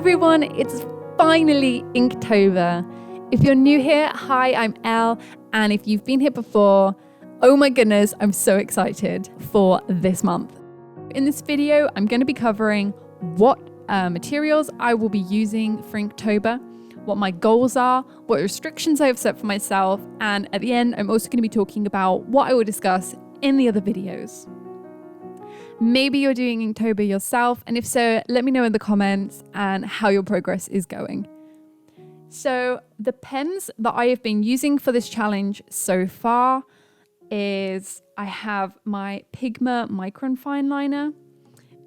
everyone, it's finally Inktober. If you're new here, hi, I'm Elle, and if you've been here before, oh my goodness, I'm so excited for this month. In this video, I'm going to be covering what materials I will be using for Inktober, what my goals are, what restrictions I have set for myself, and at the end, I'm also going to be talking about what I will discuss in the other videos. Maybe you're doing Inktober yourself, and if so, let me know in the comments and how your progress is going. So the pens that I have been using for this challenge so far is I have my Pigma Micron Fineliner,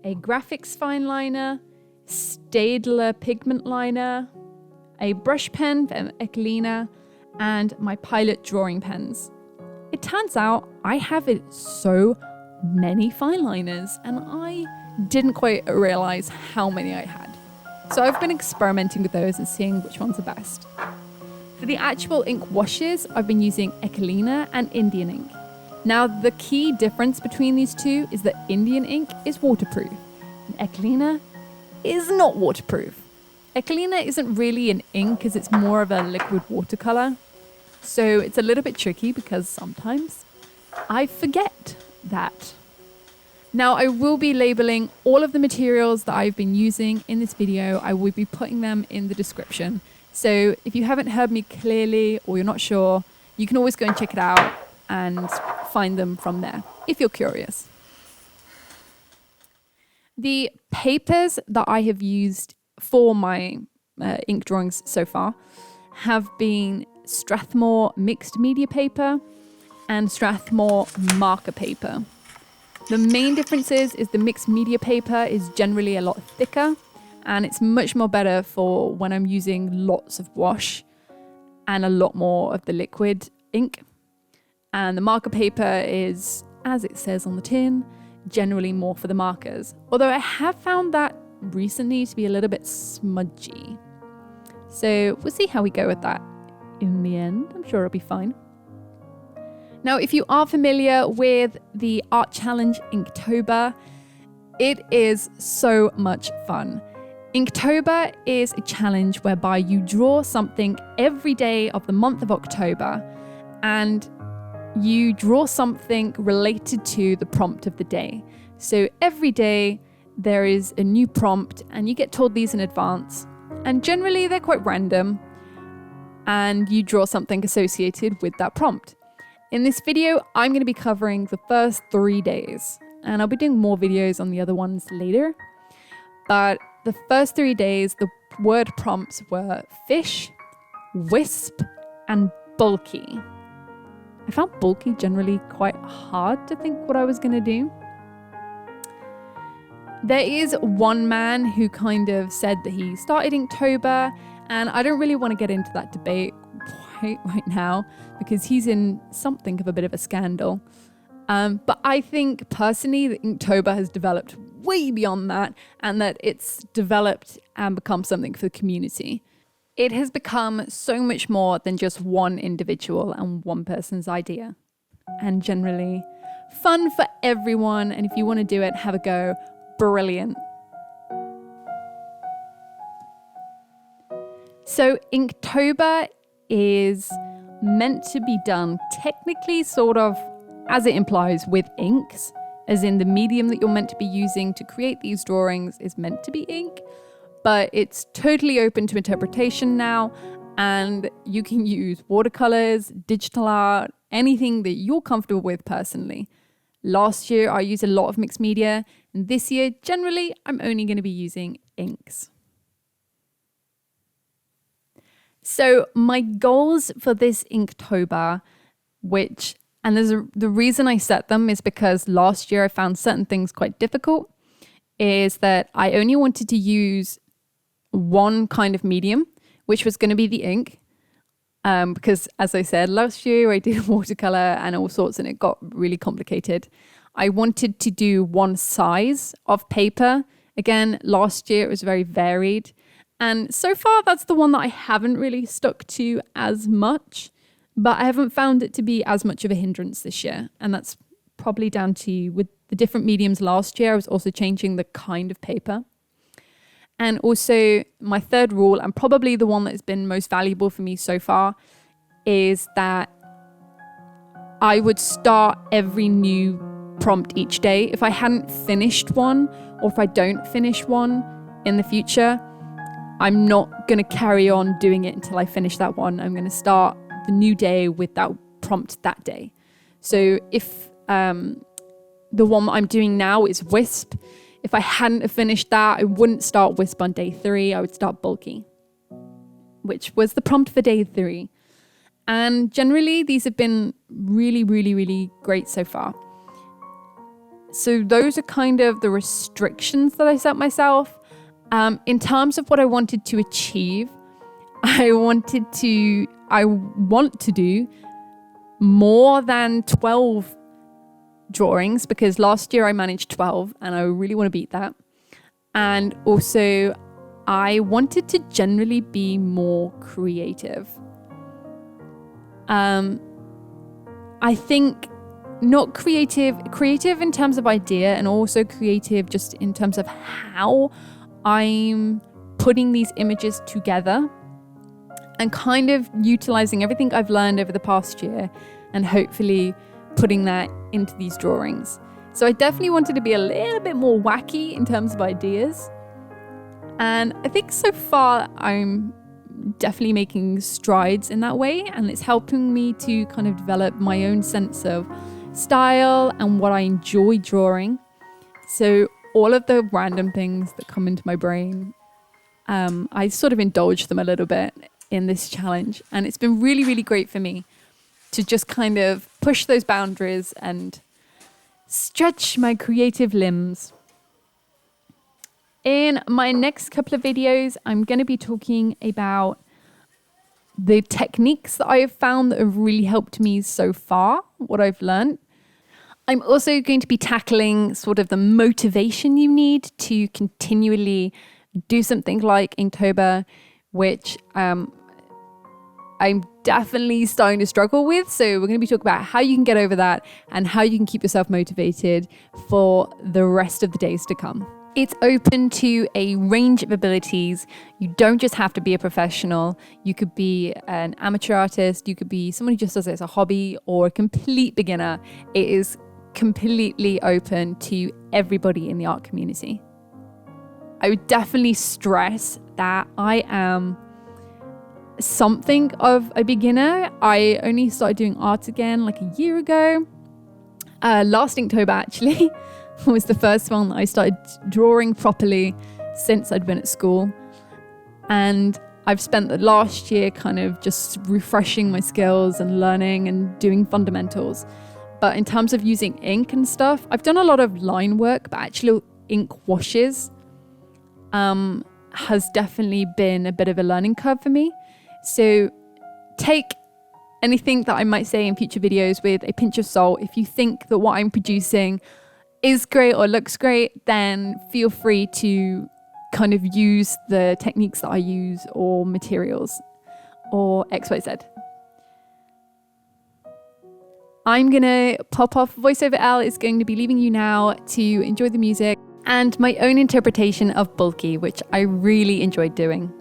a Graphik Fineliner, Staedtler Pigment Liner, a brush pen from Ecoline, and my Pilot drawing pens. It turns out I have so many Fineliners, and I didn't quite realize how many I had. So I've been experimenting with those and seeing which ones are best. For the actual ink washes, I've been using Ecoline and Indian Ink. Now, the key difference between these two is that Indian Ink is waterproof, and Ecoline is not waterproof. Ecoline isn't really an ink, as it's more of a liquid watercolor. So it's a little bit tricky because sometimes I forget that. Now, I will be labeling all of the materials that I've been using in this video. I will be putting them in the description. So if you haven't heard me clearly or you're not sure, you can always go and check it out and find them from there if you're curious. The papers that I have used for my ink drawings so far have been Strathmore mixed media paper and Strathmore marker paper. The main difference is the mixed media paper is generally a lot thicker, and it's much more better for when I'm using lots of wash and a lot more of the liquid ink. And the marker paper is, as it says on the tin, generally more for the markers. Although I have found that recently to be a little bit smudgy. So we'll see how we go with that in the end. I'm sure it'll be fine. Now, if you are familiar with the art challenge Inktober, it is so much fun. Inktober is a challenge whereby you draw something every day of the month of October, and you draw something related to the prompt of the day. So every day there is a new prompt, and you get told these in advance, and generally they're quite random, and you draw something associated with that prompt. In this video, I'm going to be covering the first 3 days, and I'll be doing more videos on the other ones later. But the first 3 days, the word prompts were fish, wisp, and bulky. I found bulky generally quite hard to think what I was going to do. There is one man who kind of said that he started Inktober, and I don't really want to get into that debate right now because he's in something of a bit of a scandal. But I think personally that Inktober has developed way beyond that, and that it's developed and become something for the community. It has become so much more than just one individual and one person's idea, and generally fun for everyone. And if you want to do it, have a go. Brilliant. So Inktober is meant to be done technically sort of as it implies with inks, as in the medium that you're meant to be using to create these drawings is meant to be ink, but it's totally open to interpretation now, and you can use watercolors, digital art, anything that you're comfortable with personally. Last year I used a lot of mixed media, and this year generally I'm only going to be using inks. So my goals for this Inktober, the reason I set them is because last year I found certain things quite difficult, is that I only wanted to use one kind of medium, which was going to be the ink. Because as I said, last year I did watercolor and all sorts, and it got really complicated. I wanted to do one size of paper. Again, last year it was very varied. And so far, that's the one that I haven't really stuck to as much, but I haven't found it to be as much of a hindrance this year. And that's probably down to, with the different mediums last year, I was also changing the kind of paper. And also my third rule, and probably the one that's been most valuable for me so far, is that I would start every new prompt each day. If I hadn't finished one, or if I don't finish one in the future, I'm not going to carry on doing it until I finish that one. I'm going to start the new day with that prompt that day. So if the one that I'm doing now is Wisp, if I hadn't finished that, I wouldn't start Wisp on day 3. I would start Bulky, which was the prompt for day 3. And generally, these have been really, really, really great so far. So those are kind of the restrictions that I set myself. In terms of what I wanted to achieve, I want to do more than 12 drawings, because last year I managed 12 and I really want to beat that. And also I wanted to generally be more creative. I think not creative in terms of idea, and also creative just in terms of how I'm putting these images together and kind of utilizing everything I've learned over the past year and hopefully putting that into these drawings. So I definitely wanted to be a little bit more wacky in terms of ideas. And I think so far I'm definitely making strides in that way, and it's helping me to kind of develop my own sense of style and what I enjoy drawing. So all of the random things that come into my brain, I sort of indulge them a little bit in this challenge, and it's been really, really great for me to just kind of push those boundaries and stretch my creative limbs. In my next couple of videos, I'm going to be talking about the techniques that I have found that have really helped me so far, what I've learned. I'm also going to be tackling sort of the motivation you need to continually do something like Inktober, which I'm definitely starting to struggle with. So we're going to be talking about how you can get over that and how you can keep yourself motivated for the rest of the days to come. It's open to a range of abilities. You don't just have to be a professional. You could be an amateur artist. You could be someone who just does it as a hobby, or a complete beginner. It is completely open to everybody in the art community. I would definitely stress that I am something of a beginner. I only started doing art again like a year ago. Last Inktober actually was the first one that I started drawing properly since I'd been at school. And I've spent the last year kind of just refreshing my skills and learning and doing fundamentals. But in terms of using ink and stuff, I've done a lot of line work, but actually ink washes has definitely been a bit of a learning curve for me. So take anything that I might say in future videos with a pinch of salt. If you think that what I'm producing is great or looks great, then feel free to kind of use the techniques that I use or materials or XYZ. I'm going to pop off. VoiceOver L is going to be leaving you now to enjoy the music and my own interpretation of Bulky, which I really enjoyed doing.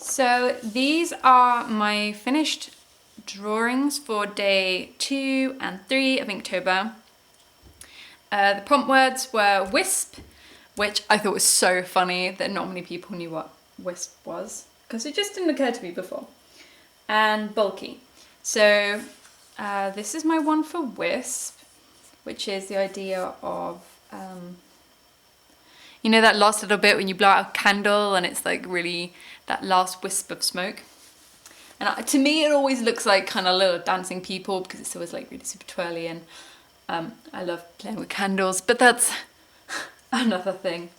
So these are my finished drawings for day 2 and 3 of Inktober. The prompt words were wisp, which I thought was so funny that not many people knew what wisp was, because it just didn't occur to me before, and bulky. So this is my one for wisp, which is the idea of you know that last little bit when you blow out a candle and it's like really that last wisp of smoke. And to me it always looks like kind of little dancing people because it's always like really super twirly, and I love playing with candles, but that's another thing.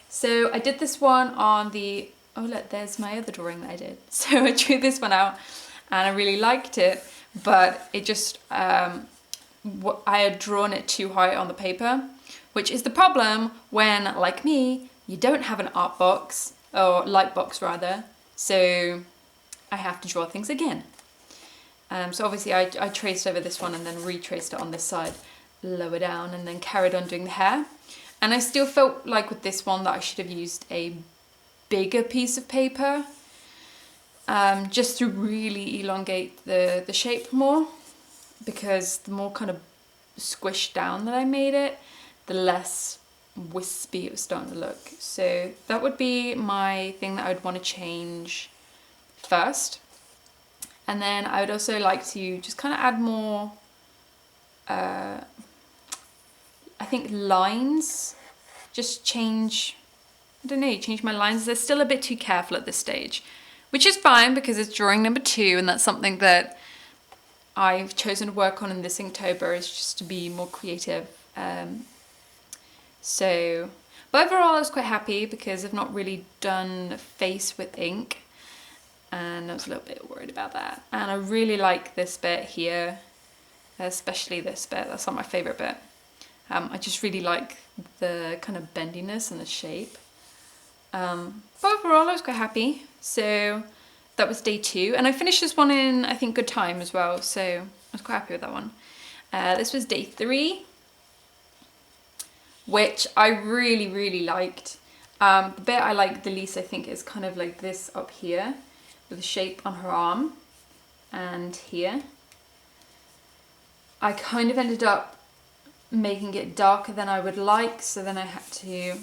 So I did this one on the, oh look, there's my other drawing that I did. So I drew this one out and I really liked it, but it just, I had drawn it too high on the paper, which is the problem when, like me, you don't have an art box, or light box rather, so I have to draw things again. So obviously I traced over this one and then retraced it on this side, lower down, and then carried on doing the hair. And I still felt like with this one that I should have used a bigger piece of paper, just to really elongate the shape more, because the more kind of squished down that I made it, the less wispy it was starting to look. So that would be my thing that I would want to change first. And then I would also like to just kind of add more, I think lines, just change, I don't know, change my lines. They're still a bit too careful at this stage, which is fine because it's drawing number 2, and that's something that I've chosen to work on in this Inktober, is just to be more creative. But overall I was quite happy because I've not really done face with ink, and I was a little bit worried about that. And I really like this bit here, especially this bit. That's not my favourite bit. I just really like the kind of bendiness and the shape. But overall I was quite happy. So that was day 2, and I finished this one in, I think, good time as well, so I was quite happy with that one. This was day 3, which I really, really liked. The bit I liked the least, I think, is kind of like this up here, with the shape on her arm, and here. I kind of ended up making it darker than I would like, so then I had to,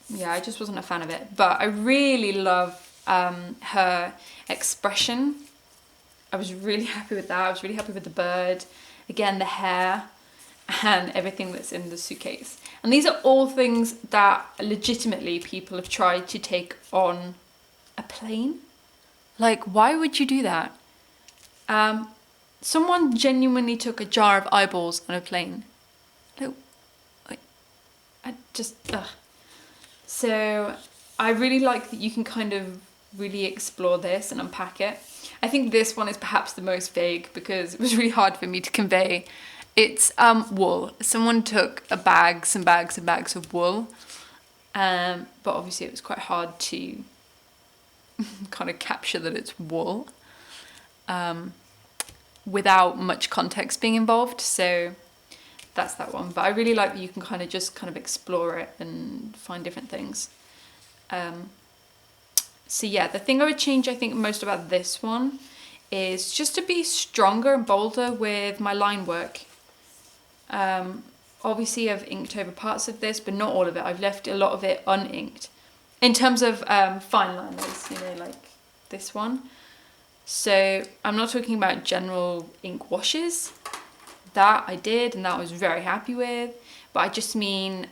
yeah, I just wasn't a fan of it. But I really love her expression. I was really happy with that. I was really happy with the bird, again the hair, and everything that's in the suitcase. And these are all things that legitimately people have tried to take on a plane. Like, why would you do that? Someone genuinely took a jar of eyeballs on a plane. Like, I just, ugh. So I really like that you can kind of really explore this and unpack it. I think this one is perhaps the most vague because it was really hard for me to convey. It's wool. Someone took some bags and bags of wool, but obviously it was quite hard to kind of capture that it's wool without much context being involved. So that's that one. But I really like that you can kind of explore it and find different things. So yeah, the thing I would change, I think, most about this one is just to be stronger and bolder with my line work. Obviously I've inked over parts of this, but not all of it. I've left a lot of it uninked. In terms of fine liners, like this one. So I'm not talking about general ink washes. That I did, and that I was very happy with. But I just mean,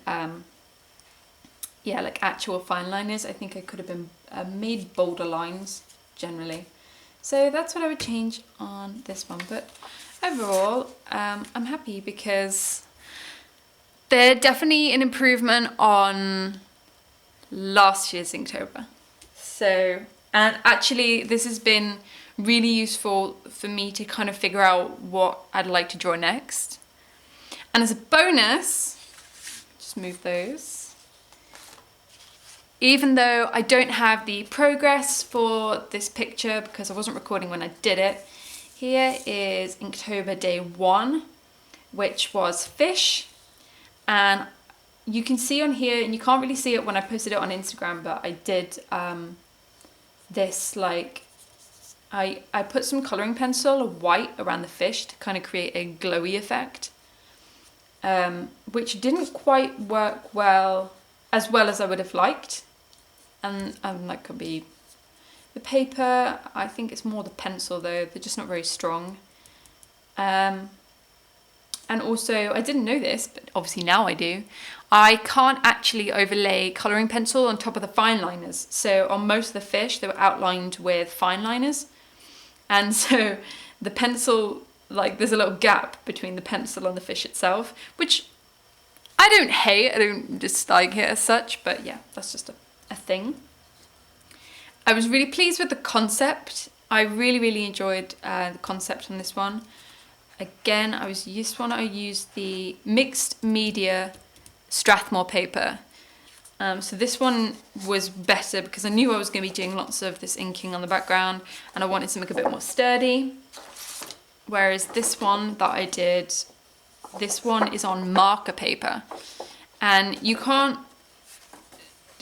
yeah, like actual fine liners. I think I could have been made bolder lines generally. So that's what I would change on this one. But overall, I'm happy because they're definitely an improvement on last year's Inktober. So, and actually this has been really useful for me to kind of figure out what I'd like to draw next. And as a bonus, just move those. Even though I don't have the progress for this picture because I wasn't recording when I did it, here is Inktober day 1, which was fish. And you can see on here, and you can't really see it when I posted it on Instagram, but I did this, like, I put some colouring pencil of white around the fish to kind of create a glowy effect, which didn't quite work as well as I would have liked. And that could be the paper. I think it's more the pencil though, they're just not very strong. And also, I didn't know this, but obviously now I do, I can't actually overlay colouring pencil on top of the fine liners. So on most of the fish, they were outlined with fine liners. And so the pencil, like there's a little gap between the pencil and the fish itself, which I don't hate, I don't dislike it as such, but yeah, that's just a thing. I was really pleased with the concept. I really enjoyed the concept on this one. Again, I used the mixed media Strathmore paper. So this one was better because I knew I was going to be doing lots of this inking on the background and I wanted something a bit more sturdy. Whereas this one that I did, this one is on marker paper. And you can't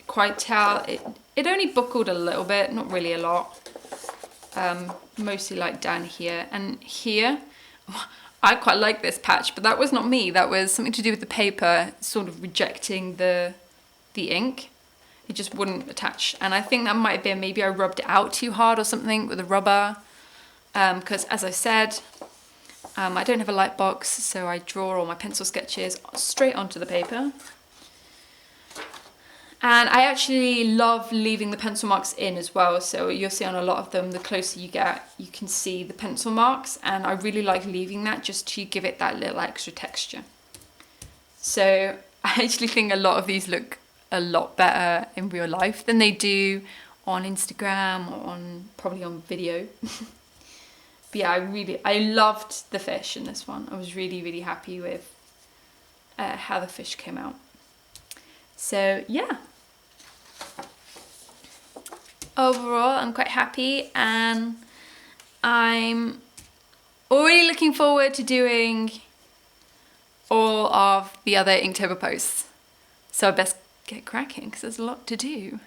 quite tell, it only buckled a little bit, not really a lot. Mostly like down here and here. I quite like this patch, but that was not me. That was something to do with the paper sort of rejecting the ink. It just wouldn't attach. And I think that might have been maybe I rubbed it out too hard or something with a rubber. Because as I said, I don't have a light box, so I draw all my pencil sketches straight onto the paper. And I actually love leaving the pencil marks in as well. So you'll see on a lot of them, the closer you get, you can see the pencil marks. And I really like leaving that just to give it that little extra texture. So I actually think a lot of these look a lot better in real life than they do on Instagram or probably on video. But yeah, I loved the fish in this one. I was really happy with how the fish came out. So yeah, overall I'm quite happy and I'm already looking forward to doing all of the other Inktober posts. So I best get cracking because there's a lot to do.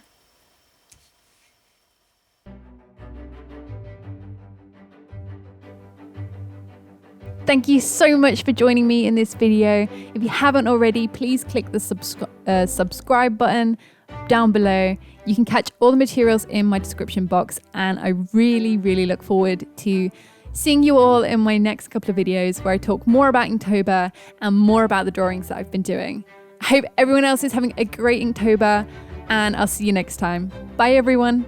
Thank you so much for joining me in this video. If you haven't already, please click the subscribe button down below. You can catch all the materials in my description box, and I really look forward to seeing you all in my next couple of videos where I talk more about Inktober and more about the drawings that I've been doing. I hope everyone else is having a great Inktober, and I'll see you next time. Bye everyone.